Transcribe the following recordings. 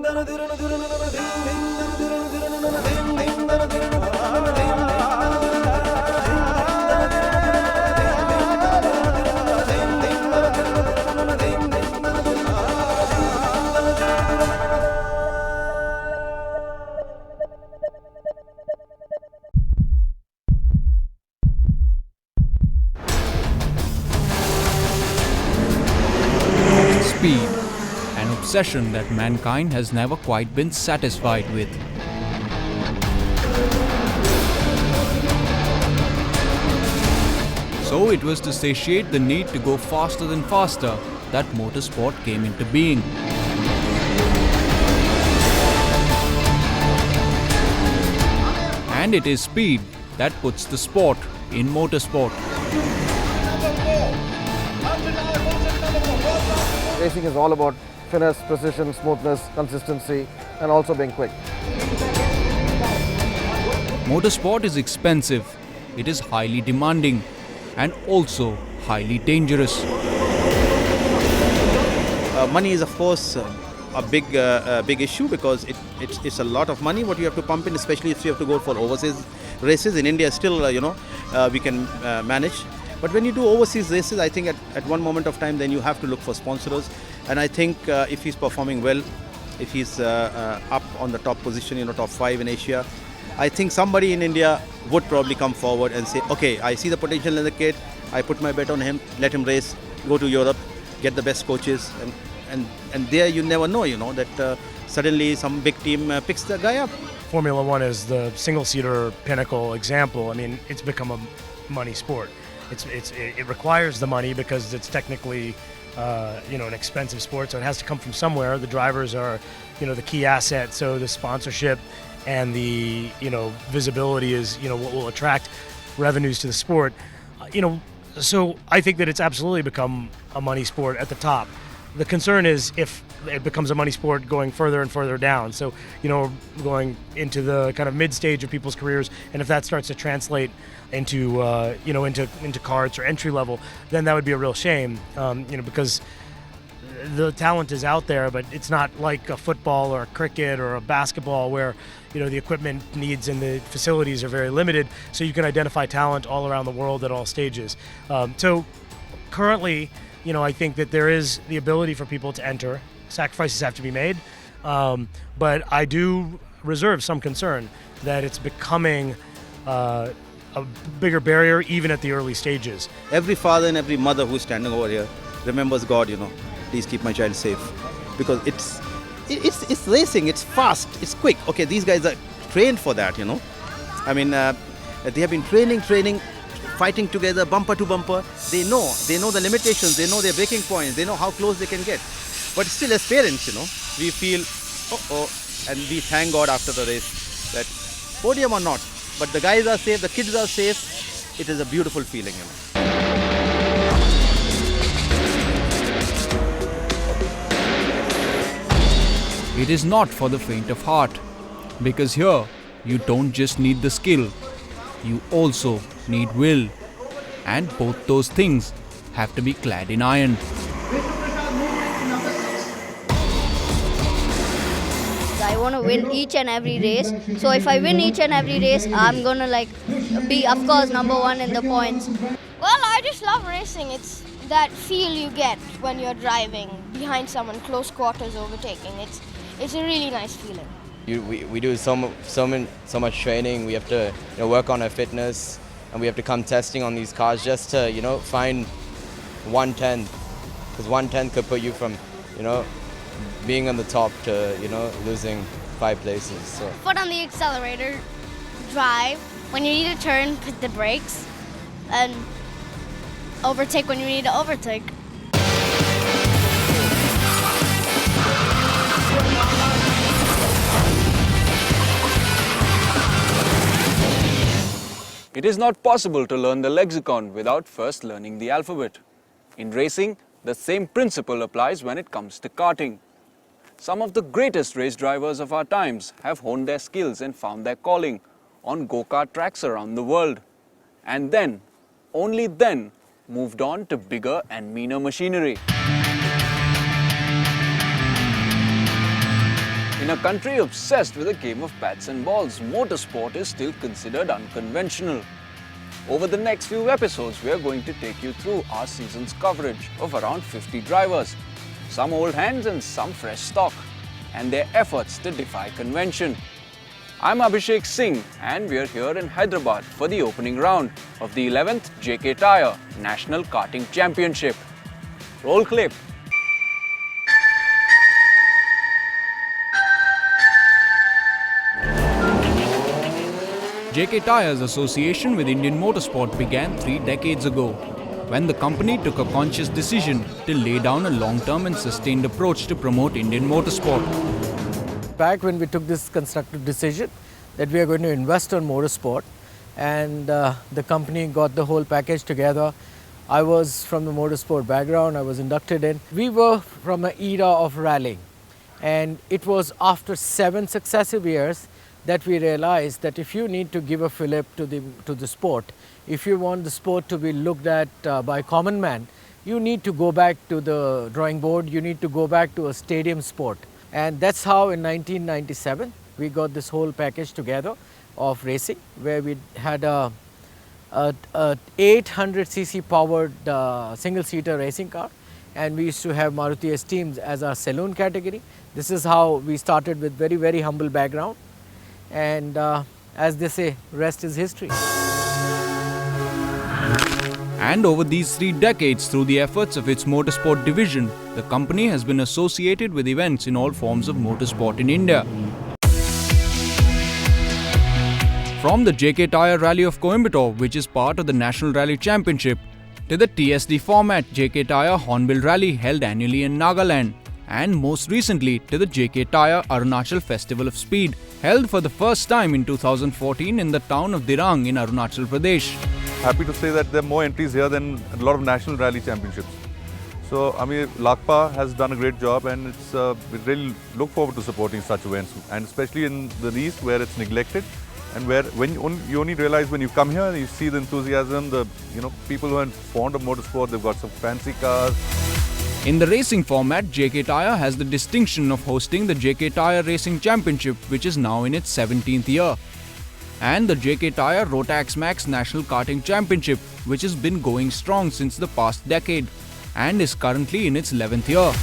Speed, an obsession that mankind has never quite been satisfied with. So it was to satiate the need to go faster than faster that motorsport came into being. And it is speed that puts the sport in motorsport. Racing is all about finesse, precision, smoothness, consistency, and also being quick. Motorsport is expensive, it is highly demanding, and also highly dangerous. Money is, of course, a big issue because it's a lot of money what you have to pump in, especially if you have to go for overseas races. In India, still, we can manage. But when you do overseas races, I think at one moment of time, then you have to look for sponsors. And I think if he's performing well, if he's up on the top position, top 5 in Asia, I think somebody in India would probably come forward and say, okay, I see the potential in the kid, I put my bet on him, let him race, go to Europe, get the best coaches, and there you never know, that suddenly some big team picks the guy up. Formula One is the single-seater pinnacle example. I mean, it's become a money sport. It requires the money because it's technically, an expensive sport, so it has to come from somewhere. The drivers are, the key asset, so the sponsorship and the, visibility is, what will attract revenues to the sport. So I think that it's absolutely become a money sport at the top. The concern is if it becomes a money sport going further and further down. So, going into the kind of mid-stage of people's careers, and if that starts to translate into, into carts or entry level, then that would be a real shame, because the talent is out there, but it's not like a football or a cricket or a basketball where, the equipment needs and the facilities are very limited, so you can identify talent all around the world at all stages. So currently, I think that there is the ability for people to enter. Sacrifices have to be made, but I do reserve some concern that it's becoming a bigger barrier even at the early stages. Every father and every mother who's standing over here remembers God, please keep my child safe, because it's racing, it's fast, it's quick. Okay, these guys are trained for that, I mean, they have been training, fighting together, bumper to bumper. They know the limitations, they know their breaking points, they know how close they can get. But still, as parents, we feel, and we thank God after the race that podium or not, but the guys are safe, the kids are safe. It is a beautiful feeling, It is not for the faint of heart, because here you don't just need the skill, you also need will, and both those things have to be clad in iron. I want to win each and every race, so if I win each and every race, I'm going to be, of course, number one in the points. Well, I just love racing. It's that feel you get when you're driving behind someone, close quarters overtaking. It's a really nice feeling. We do so much training. We have to work on our fitness, and we have to come testing on these cars just to find 1/10, because 1/10 could put you from being on the top to losing 5 places. So. Foot on the accelerator, drive. When you need to turn, put the brakes, and overtake when you need to overtake. It is not possible to learn the lexicon without first learning the alphabet. In racing, the same principle applies when it comes to karting. Some of the greatest race drivers of our times have honed their skills and found their calling on go-kart tracks around the world. And then, only then, moved on to bigger and meaner machinery. In a country obsessed with a game of bats and balls, motorsport is still considered unconventional. Over the next few episodes, we are going to take you through our season's coverage of around 50 drivers, some old hands and some fresh stock, and their efforts to defy convention. I'm Abhishek Singh and we are here in Hyderabad for the opening round of the 11th JK Tyre National Karting Championship. Roll clip. JK Tyre's association with Indian motorsport began 3 decades ago, when the company took a conscious decision to lay down a long-term and sustained approach to promote Indian motorsport. Back when we took this constructive decision that we are going to invest on motorsport, and the company got the whole package together. I was from the motorsport background, I was inducted in. We were from an era of rallying, and it was after 7 successive years that we realized that if you need to give a fillip to the sport, if you want the sport to be looked at by common man, you need to go back to the drawing board, you need to go back to a stadium sport. And that's how in 1997 we got this whole package together of racing, where we had a 800cc powered single-seater racing car, and we used to have Maruti Esteems as our saloon category. This is how we started, with very, very humble background. And as they say, rest is history. And over these 3 decades, through the efforts of its motorsport division, the company has been associated with events in all forms of motorsport in India. From the JK Tyre Rally of Coimbatore, which is part of the National Rally Championship, to the TSD format JK Tyre Hornbill Rally held annually in Nagaland, and most recently to the JK Tyre Arunachal Festival of Speed, held for the first time in 2014 in the town of Dirang in Arunachal Pradesh. Happy to say that there are more entries here than a lot of national rally championships. So, I mean, LACPA has done a great job, and we really look forward to supporting such events, and especially in the East where it's neglected, and where you only realize when you come here and you see the enthusiasm, people who are fond of motorsport, they've got some fancy cars. In the racing format, JK Tyre has the distinction of hosting the JK Tyre Racing Championship, which is now in its 17th year, and the JK Tyre Rotax Max National Karting Championship, which has been going strong since the past decade and is currently in its 11th year.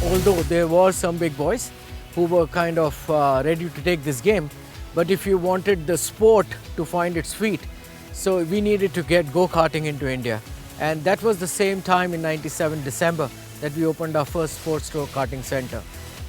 Although there were some big boys who were kind of ready to take this game, but if you wanted the sport to find its feet, so we needed to get go-karting into India. And that was the same time in 97 December that we opened our first 4-stroke karting center.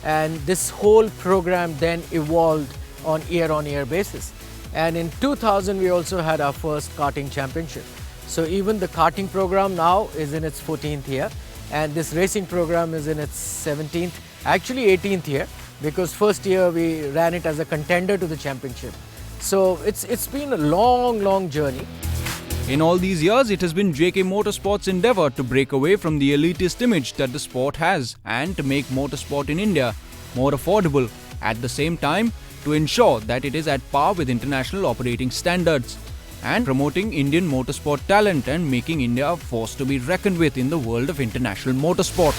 And this whole program then evolved on year basis. And in 2000 we also had our first karting championship. So even the karting program now is in its 14th year, and this racing program is in its 17th, actually 18th year, because first year we ran it as a contender to the championship. So it's been a long journey. In all these years, it has been JK Motorsport's endeavour to break away from the elitist image that the sport has, and to make motorsport in India more affordable, at the same time to ensure that it is at par with international operating standards, and promoting Indian motorsport talent and making India a force to be reckoned with in the world of international motorsport.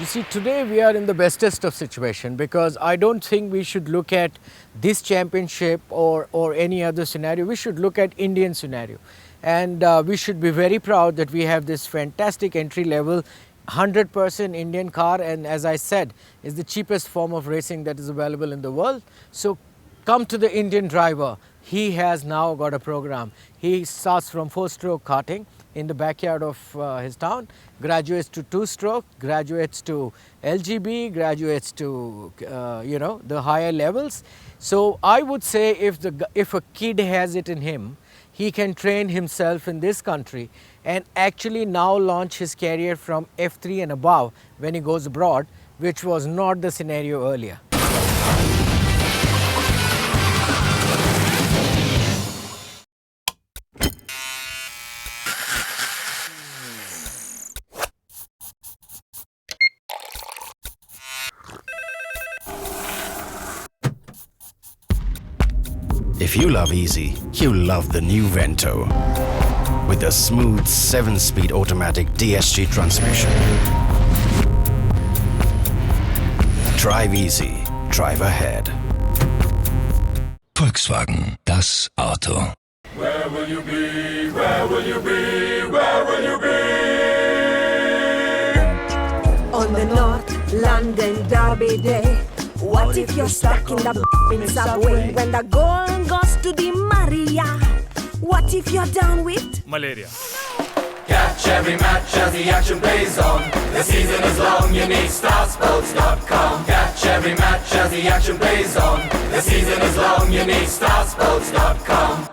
You see, today we are in the bestest of situation, because I don't think we should look at this championship or any other scenario. We should look at Indian scenario, and we should be very proud that we have this fantastic entry level 100% Indian car, and as I said, is the cheapest form of racing that is available in the world. So come to the Indian driver. He has now got a program. He starts from 4-stroke karting in the backyard of his town, graduates to 2-stroke, graduates to LGB, graduates to the higher levels. So I would say if a kid has it in him, he can train himself in this country and actually now launch his career from F3 and above when he goes abroad, which was not the scenario earlier. If you love easy, you'll love the new Vento. With a smooth 7-speed automatic DSG transmission. Drive easy. Drive ahead. Volkswagen, das Auto. Where will you be? Where will you be? Where will you be? On the North London Derby Day. What if you're stuck in the subway when the going goes to the Maria? What if you're down with malaria? Catch every match as the action plays on. The season is long, you need starsports.com. Catch every match as the action plays on. The season is long, you need starsports.com.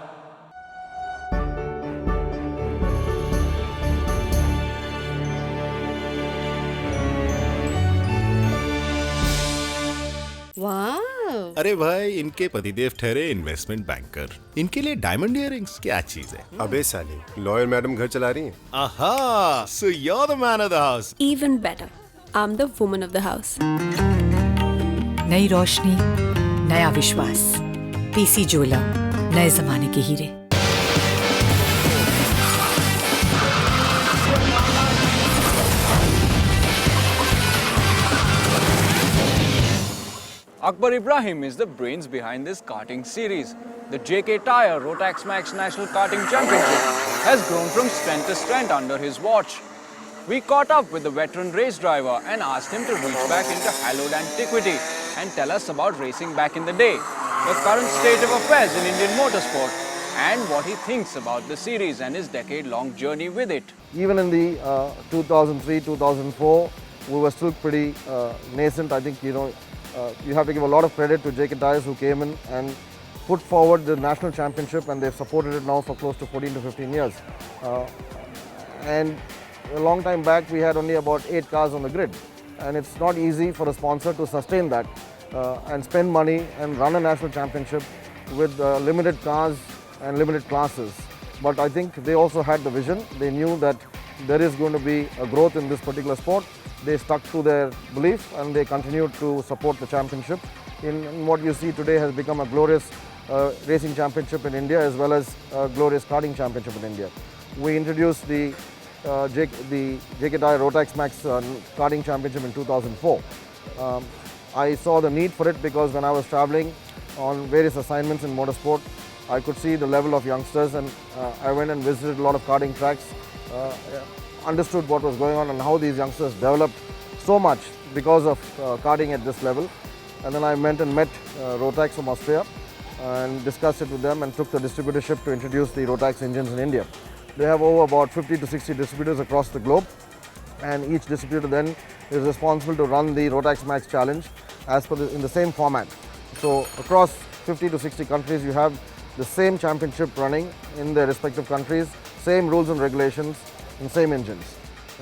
वाह! अरे भाई, इनके पतिदेव ठहरे investment banker, इनके लिए diamond earrings क्या चीज है? अबे साले, लॉयर मैडम घर चला रही हैं। आहा, so you're the man of the house. Even better, I'm the woman of the house. Nai Roshni, नया विश्वास, पीसी ज्वेलर, नए जमाने के हीरे। Akbar Ibrahim is the brains behind this karting series. The JK Tyre Rotax Max National Karting Championship has grown from strength to strength under his watch. We caught up with the veteran race driver and asked him to reach back into hallowed antiquity and tell us about racing back in the day, the current state of affairs in Indian motorsport, and what he thinks about the series and his decade-long journey with it. Even in the 2003-2004, we were still pretty nascent. I think, you have to give a lot of credit to JK Tyres, who came in and put forward the national championship, and they've supported it now for close to 14 to 15 years. And a long time back, we had only about 8 cars on the grid, and it's not easy for a sponsor to sustain that and spend money and run a national championship with limited cars and limited classes. But I think they also had the vision. They knew that there is going to be a growth in this particular sport. They stuck to their belief and they continued to support the championship. In what you see today has become a glorious racing championship in India, as well as a glorious karting championship in India. We introduced the JK Tyre Rotax Max karting championship in 2004. I saw the need for it because when I was traveling on various assignments in motorsport, I could see the level of youngsters, and I went and visited a lot of karting tracks, understood what was going on and how these youngsters developed so much because of karting at this level. And then I went and met Rotax from Austria and discussed it with them and took the distributorship to introduce the Rotax engines in India. They have over about 50 to 60 distributors across the globe, and each distributor then is responsible to run the Rotax Max Challenge as per in the same format. So across 50 to 60 countries, you have the same championship running in their respective countries, same rules and regulations, and same engines.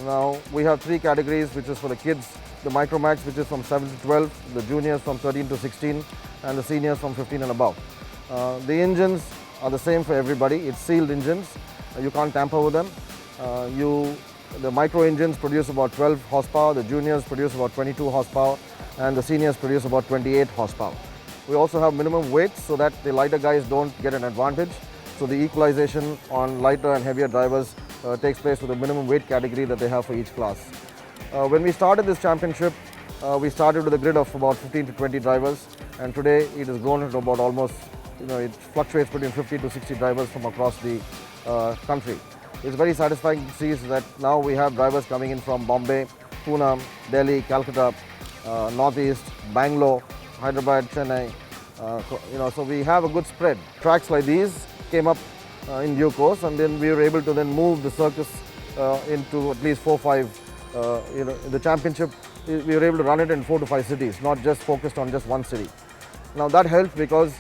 Now we have 3 categories, which is for the kids: the Micromax, which is from 7 to 12, the juniors from 13 to 16, and the seniors from 15 and above. The engines are the same for everybody. It's sealed engines. You can't tamper with them. The micro engines produce about 12 horsepower, the juniors produce about 22 horsepower, and the seniors produce about 28 horsepower. We also have minimum weights so that the lighter guys don't get an advantage. So the equalization on lighter and heavier drivers takes place with the minimum weight category that they have for each class. When we started this championship, we started with a grid of about 15 to 20 drivers, and today it has grown to about almost, it fluctuates between 50 to 60 drivers from across the country. It's very satisfying to see that now we have drivers coming in from Bombay, Pune, Delhi, Calcutta, Northeast, Bangalore, Hyderabad, Chennai. So we have a good spread. Tracks like these came up in due course, and then we were able to then move the circus into at least 4 or 5. The championship, we were able to run it in 4 to 5 cities, not just focused on just one city. Now that helps because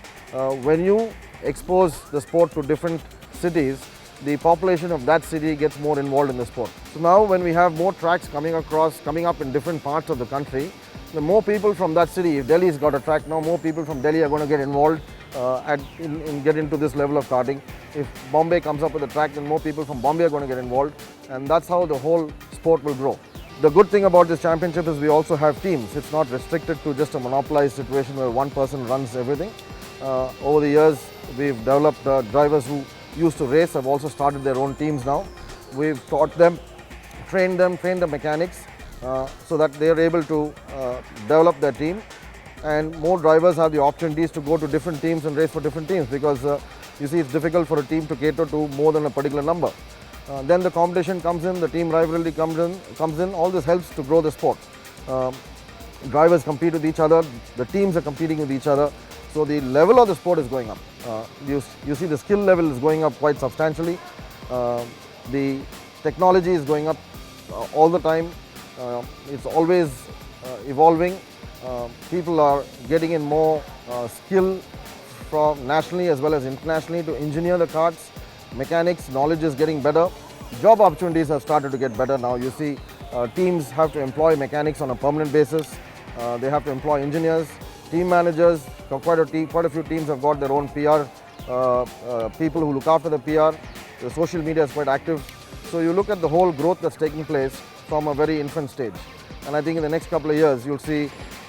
when you expose the sport to different cities, the population of that city gets more involved in the sport. So now when we have more tracks coming up in different parts of the country, the more people from that city, if Delhi's got a track, now more people from Delhi are going to get involved and get into this level of karting. If Bombay comes up with a track, then more people from Bombay are going to get involved, and that's how the whole sport will grow. The good thing about this championship is we also have teams. It's not restricted to just a monopolized situation where one person runs everything. Over the years, we've developed drivers who used to race have also started their own teams now. We've taught them, trained the mechanics, so that they are able to develop their team, and more drivers have the opportunities to go to different teams and race for different teams, because you see it's difficult for a team to cater to more than a particular number. Then the competition comes in, the team rivalry comes in. All this helps to grow the sport. Drivers compete with each other, the teams are competing with each other, so the level of the sport is going up. You see the skill level is going up quite substantially. The technology is going up all the time. It's always evolving. People are getting in more skill from nationally as well as internationally to engineer the cars. Mechanics knowledge is getting better. Job opportunities have started to get better now. You see teams have to employ mechanics on a permanent basis. They have to employ engineers, team managers. Quite a few teams have got their own PR people who look after the PR. The social media is quite active. So you look at the whole growth that's taking place from a very infant stage. And I think in the next couple of years, you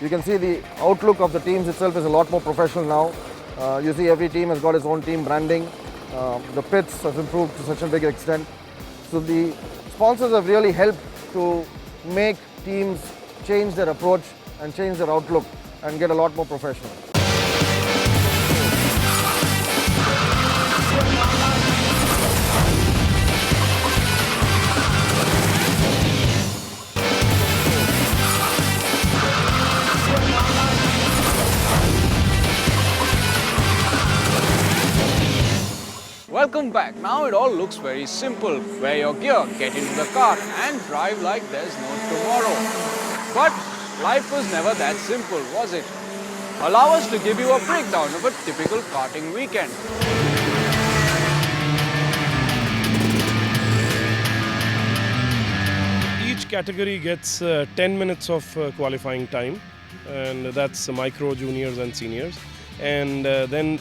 can see the outlook of the teams itself is a lot more professional now. You see every team has got its own team branding. The pits have improved to such a big extent. So the sponsors have really helped to make teams change their approach and change their outlook and get a lot more professional. Welcome back. Now it all looks very simple. Wear your gear, get into the car and drive like there's no tomorrow. But life was never that simple, was it? Allow us to give you a breakdown of a typical karting weekend. Each category gets 10 minutes of qualifying time, and that's micro, juniors and seniors. And then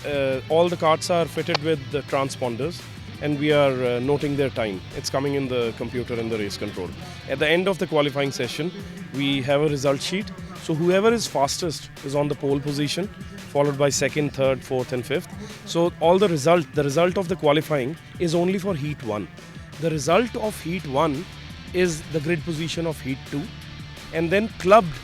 all the carts are fitted with the transponders, and we are noting their time. It's coming in the computer in the race control. At the end of the qualifying session, we have a result sheet. So whoever is fastest is on the pole position, followed by second, third, fourth and fifth. So all the result of the qualifying is only for heat 1. The result of heat 1 is the grid position of heat 2, and then clubbed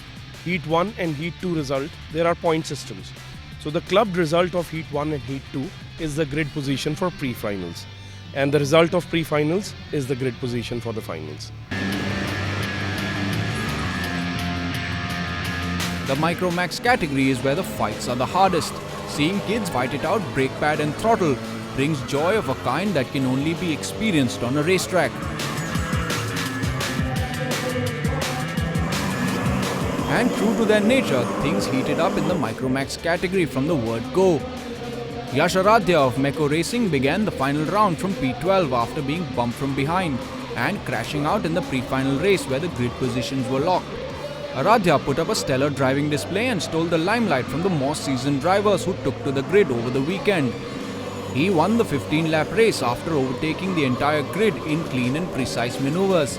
heat 1 and heat 2 result, there are point systems. So the clubbed result of heat 1 and heat 2 is the grid position for pre-finals, and the result of pre-finals is the grid position for the finals. The Micromax category is where the fights are the hardest. Seeing kids fight it out brake pad and throttle brings joy of a kind that can only be experienced on a racetrack. And true to their nature, things heated up in the Micromax category from the word go. Yash Aradhya of Meko Racing began the final round from P12 after being bumped from behind and crashing out in the pre-final race where the grid positions were locked. Aradhya put up a stellar driving display and stole the limelight from the more seasoned drivers who took to the grid over the weekend. He won the 15-lap race after overtaking the entire grid in clean and precise maneuvers.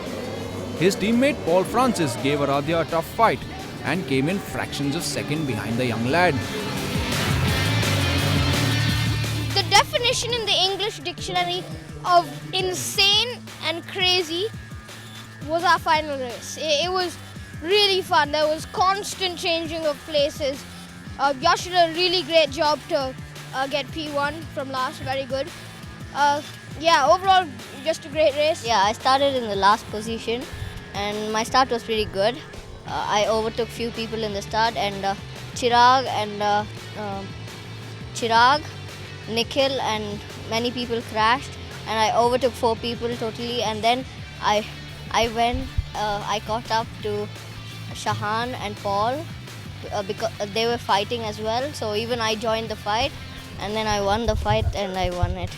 His teammate Paul Francis gave Aradhya a tough fight and came in fractions of a second behind the young lad. The definition in the English dictionary of insane and crazy was our final race. It was really fun. There was constant changing of places. Yash did a really great job to get P1 from last, very good. Yeah, overall just a great race. Yeah, I started in the last position and my start was pretty good. I overtook few people in the start, and Chirag, Nikhil and many people crashed, and I overtook 4 people totally, and then I caught up to Shahan and Paul because they were fighting as well, so even I joined the fight, and then I won the fight and I won it.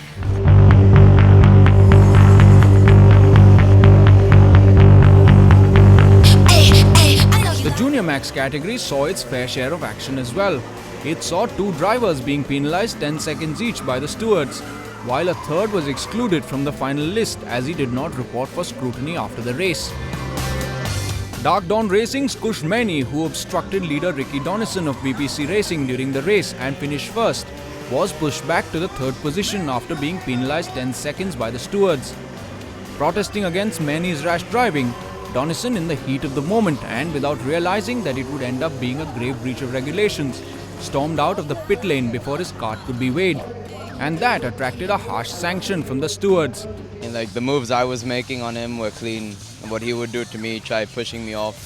The Junior Max category saw its fair share of action as well. It saw 2 drivers being penalized 10 seconds each by the stewards, while a third was excluded from the final list as he did not report for scrutiny after the race. Dark Dawn Racing's Kush Maini, who obstructed leader Ricky Donnison of BBC Racing during the race and finished first, was pushed back to the 3rd position after being penalized 10 seconds by the stewards. Protesting against Maini's rash driving, Donnison in the heat of the moment and without realizing that it would end up being a grave breach of regulations, stormed out of the pit lane before his cart could be weighed. And that attracted a harsh sanction from the stewards. And like the moves I was making on him were clean. And what he would do to me, try pushing me off,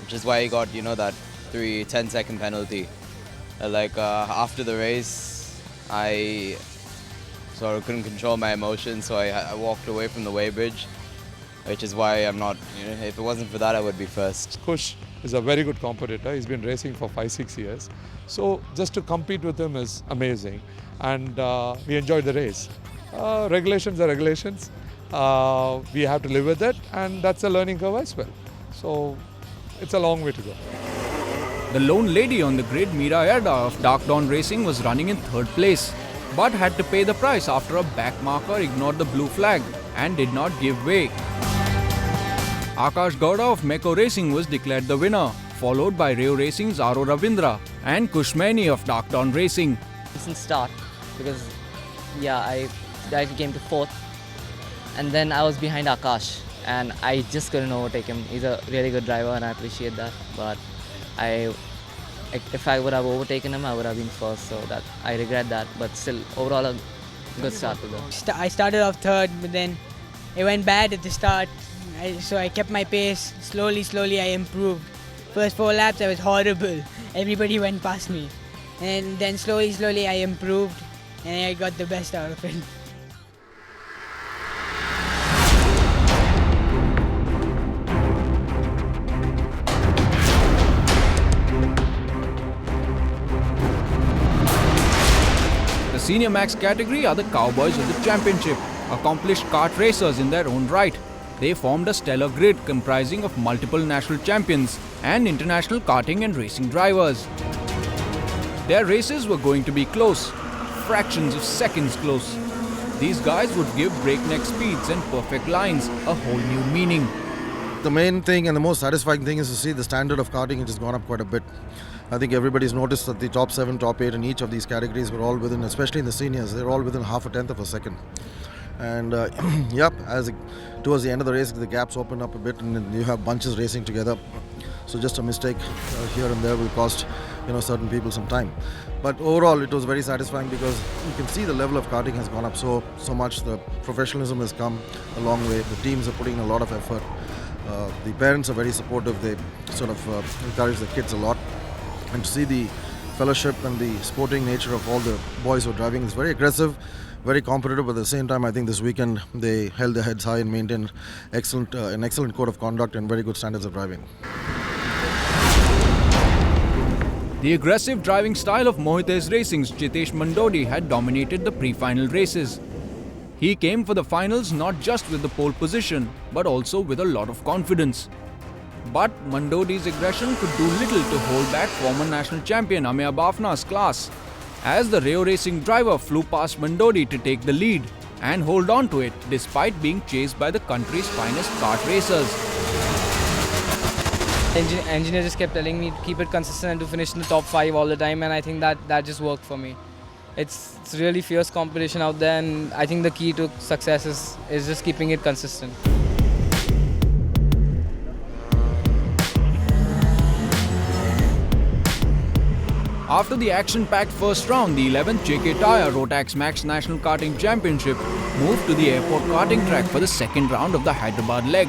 which is why he got, that 10-second penalty. After the race, I sort of couldn't control my emotions, so I walked away from the weighbridge, which is why I'm not, if it wasn't for that, I would be first. Kush is a very good competitor. He's been racing for 5-6 years. So just to compete with him is amazing. And we enjoyed the race. Regulations are regulations. We have to live with it, and that's a learning curve as well. So it's a long way to go. The lone lady on the great Mira Erda of Dark Dawn Racing was running in third place, but had to pay the price after a back marker ignored the blue flag and did not give way. Akash Gowda of Meko Racing was declared the winner, followed by Reo Racing's Aro Ravindra and Kushmani of Dark Dawn Racing. Decent start because I came to fourth, and then I was behind Akash and I just couldn't overtake him. He's a really good driver and I appreciate that, but if I would have overtaken him, I would have been first, so that I regret that, but still overall a good start to them. I started off third, but then it went bad at the start, so I kept my pace. Slowly I improved. First 4 laps I was horrible, everybody went past me, and then slowly I improved and I got the best out of it. The Senior Max category are the cowboys of the championship, accomplished kart racers in their own right. They formed a stellar grid comprising of multiple national champions and international karting and racing drivers. Their races were going to be close, fractions of seconds close. These guys would give breakneck speeds and perfect lines a whole new meaning. The main thing and the most satisfying thing is to see the standard of karting, which has gone up quite a bit. I think everybody's noticed that the top 7, top 8 in each of these categories were all within, especially in the seniors, they're all within half a tenth of a second. And towards the end of the race, the gaps open up a bit and you have bunches racing together. So just a mistake here and there will cost certain people some time. But overall, it was very satisfying because you can see the level of karting has gone up so much. The professionalism has come a long way. The teams are putting in a lot of effort. The parents are very supportive. They sort of encourage the kids a lot. And to see the fellowship and the sporting nature of all the boys who are driving is very aggressive, very competitive, but at the same time I think this weekend they held their heads high and maintained an excellent code of conduct and very good standards of driving. The aggressive driving style of Mohitesh Racing's Jitesh Mandodi had dominated the pre-final races. He came for the finals not just with the pole position, but also with a lot of confidence. But Mandodi's aggression could do little to hold back former national champion Ameya Bafna's class, as the Reo Racing driver flew past Mandodi to take the lead and hold on to it despite being chased by the country's finest kart racers. Engineer just kept telling me to keep it consistent and to finish in the top 5 all the time, and I think that just worked for me. It's really fierce competition out there, and I think the key to success is just keeping it consistent. After the action-packed first round, the 11th JK Tyre Rotax Max National Karting Championship moved to the airport karting track for the second round of the Hyderabad leg.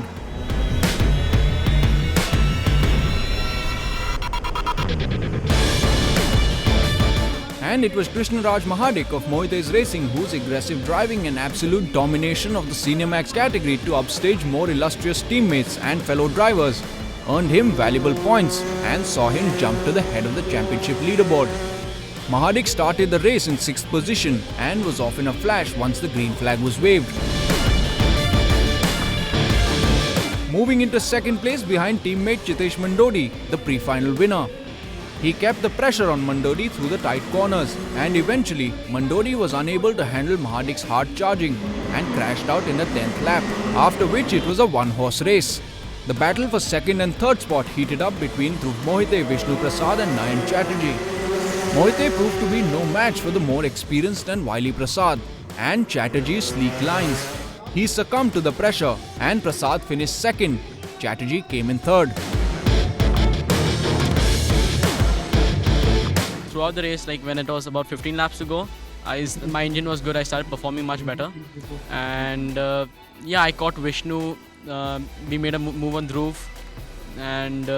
And it was Krishnaraj Mahadik of Mohitesh Racing whose aggressive driving and absolute domination of the Senior Max category to upstage more illustrious teammates and fellow drivers earned him valuable points and saw him jump to the head of the championship leaderboard. Mahadik started the race in 6th position and was off in a flash once the green flag was waved. Moving into 2nd place behind teammate Jitesh Mandodi, the pre-final winner. He kept the pressure on Mandodi through the tight corners, and eventually Mandodi was unable to handle Mahadik's hard charging and crashed out in the 10th lap, after which it was a one-horse race. The battle for 2nd and 3rd spot heated up between Dhruv Mohite, Vishnu Prasad and Nayan Chatterjee. Mohite proved to be no match for the more experienced and wily Prasad and Chatterjee's sleek lines. He succumbed to the pressure and Prasad finished 2nd Chatterjee came in third. Throughout the race, like when it was about 15 laps to go, my engine was good. I started performing much better, and yeah, I caught Vishnu. We made a move on Dhruv, and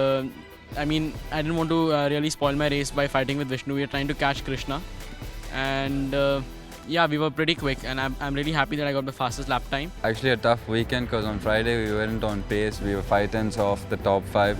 I mean, I didn't want to really spoil my race by fighting with Vishnu. We were trying to catch Krishna, and yeah, we were pretty quick, and I'm really happy that I got the fastest lap time. Actually a tough weekend because on Friday we weren't on pace. We were 5 tenths off the top 5,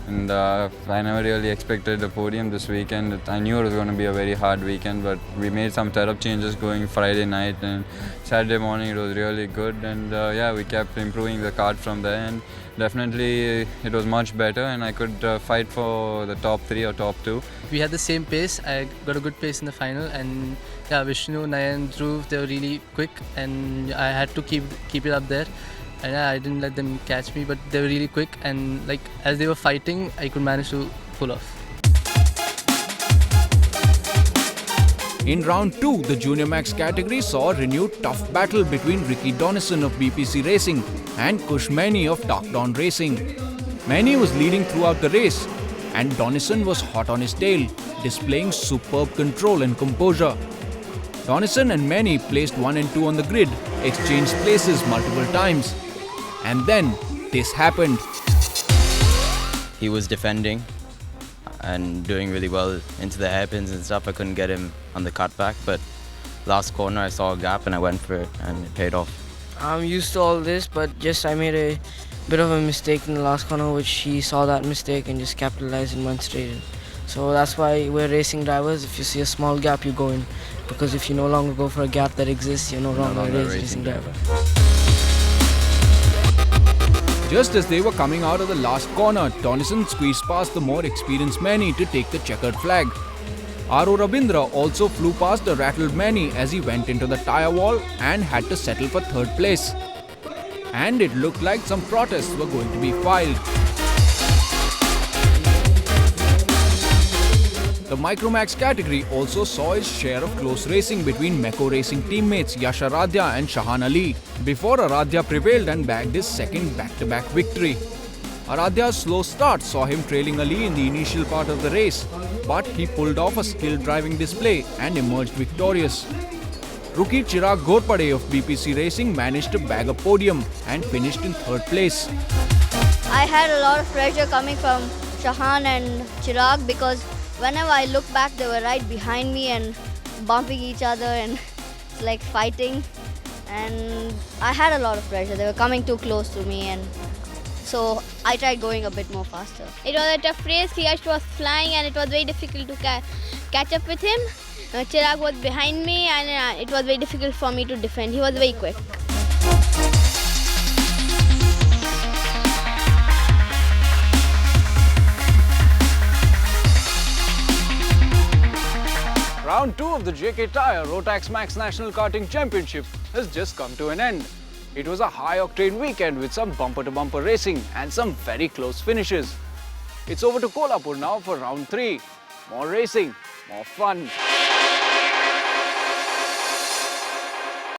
and I never really expected the podium this weekend. I knew it was going to be a very hard weekend, but we made some setup changes going Friday night, and Saturday morning it was really good, and yeah, we kept improving the kart from there, and definitely it was much better, and I could fight for the top 3 or top 2. We had the same pace. I got a good pace in the final, and yeah, Vishnu, Nayan, Dhruv, they were really quick, and I had to keep it up there. And yeah, I didn't let them catch me, but they were really quick, and like as they were fighting, I could manage to pull off. In round 2, the Junior Max category saw a renewed tough battle between Ricky Donnison of BPC Racing and Kush Maini of Dark Dawn Racing. Maini was leading throughout the race, and Donnison was hot on his tail, displaying superb control and composure. Donnison and Maini placed 1 and 2 on the grid, exchanged places multiple times. And then, this happened. He was defending and doing really well into the hairpins and stuff. I couldn't get him on the cutback, but last corner I saw a gap and I went for it, and it paid off. I'm used to all this, but just I made a bit of a mistake in the last corner, which he saw that mistake and just capitalized and went straight in. So that's why we're racing drivers. If you see a small gap, you go in, because if you no longer go for a gap that exists, you're no longer a racing driver. Just as they were coming out of the last corner, Donnison squeezed past the more experienced Maini to take the checkered flag. R.O. Rabindra also flew past the rattled Maini as he went into the tyre wall and had to settle for third place. And it looked like some protests were going to be filed. The Micromax category also saw its share of close racing between Meko Racing teammates Yash Aradhya and Shahan Ali, before Aradhya prevailed and bagged his second back-to-back victory. Aradhya's slow start saw him trailing Ali in the initial part of the race, but he pulled off a skilled driving display and emerged victorious. Rookie Chirag Ghorpade of BPC Racing managed to bag a podium and finished in third place. I had a lot of pressure coming from Shahan and Chirag, because whenever I look back, they were right behind me and bumping each other and like fighting. And I had a lot of pressure. They were coming too close to me, and so I tried going a bit more faster. It was a tough race. Yash was flying, and it was very difficult to catch up with him. Chirag was behind me, and it was very difficult for me to defend. He was very quick. Round 2 of the JK Tyre Rotax Max National Karting Championship has just come to an end. It was a high-octane weekend with some bumper-to-bumper racing and some very close finishes. It's over to Kolhapur now for round 3. More racing, more fun.